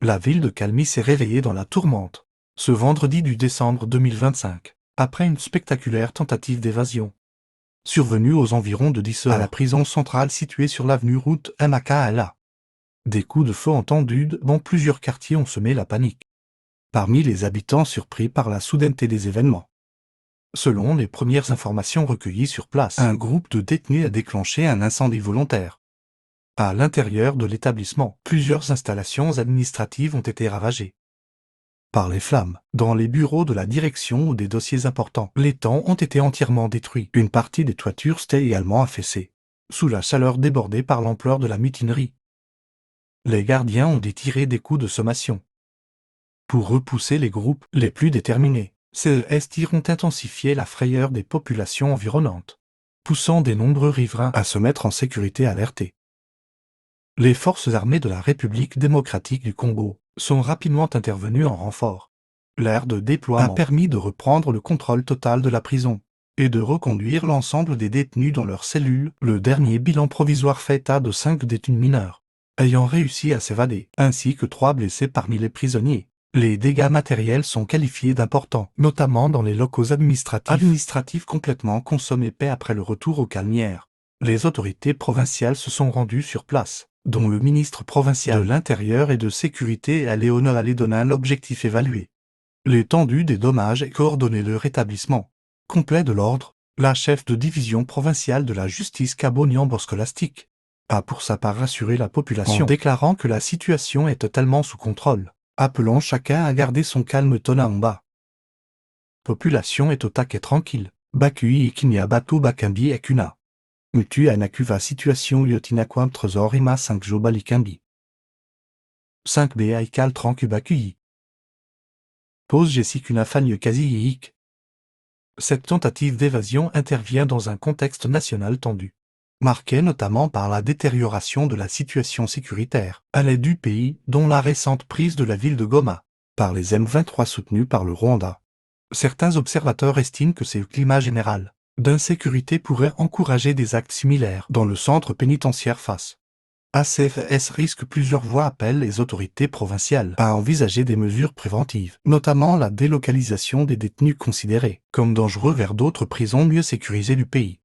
La ville de Calmy s'est réveillée dans la tourmente, ce vendredi du décembre 2025, après une spectaculaire tentative d'évasion. Survenue aux environs de 10 heures à la prison centrale située sur l'avenue Route Makala. Des coups de feu entendus dans plusieurs quartiers ont semé la panique parmi les habitants surpris par la soudaineté des événements. Selon les premières informations recueillies sur place, un groupe de détenus a déclenché un incendie volontaire. À l'intérieur de l'établissement, plusieurs installations administratives ont été ravagées par les flammes. Dans les bureaux de la direction ou des dossiers importants, les temps ont été entièrement détruits. Une partie des toitures s'était également affaissée, sous la chaleur débordée par l'ampleur de la mutinerie. Les gardiens ont tiré des coups de sommation pour repousser les groupes les plus déterminés. Ces tirs ont intensifié la frayeur des populations environnantes, poussant de nombreux riverains à se mettre en sécurité alertés. Les forces armées de la République démocratique du Congo sont rapidement intervenues en renfort. L'aire de déploiement a permis de reprendre le contrôle total de la prison et de reconduire l'ensemble des détenus dans leurs cellules. Le dernier bilan provisoire fait état de 5 détenus mineurs ayant réussi à s'évader, ainsi que 3 blessés parmi les prisonniers. Les dégâts matériels sont qualifiés d'importants, notamment dans les locaux administratifs complètement consommés après le retour aux calmières. Les autorités provinciales se sont rendues sur place, dont le ministre provincial de l'Intérieur et de Sécurité à Léonard Alédonin. L'objectif évalué l'étendue des dommages et coordonner le rétablissement complet de l'ordre. La chef de division provinciale de la justice Kabonian Scolastique a pour sa part rassuré la population en déclarant que la situation est totalement sous contrôle, appelant chacun à garder son calme. Tonamba. Population est au taquet tranquille. Bakui et Kinya Batu Bakambi et Kuna. Mutu Anakuva situation Yotinakwam Trésor Ima 5 Jobalikambi. 5 B Aikal Tranku Bakui. Pose Jessikuna Fagne Kazi. Cette tentative d'évasion intervient dans un contexte national tendu, marqué notamment par la détérioration de la situation sécuritaire à l'est du pays, dont la récente prise de la ville de Goma par les M23 soutenus par le Rwanda. Certains observateurs estiment que ce climat général d'insécurité pourrait encourager des actes similaires dans le centre pénitentiaire face. ACFS risque. Plusieurs voix appellent les autorités provinciales à envisager des mesures préventives, notamment la délocalisation des détenus considérés comme dangereux vers d'autres prisons mieux sécurisées du pays.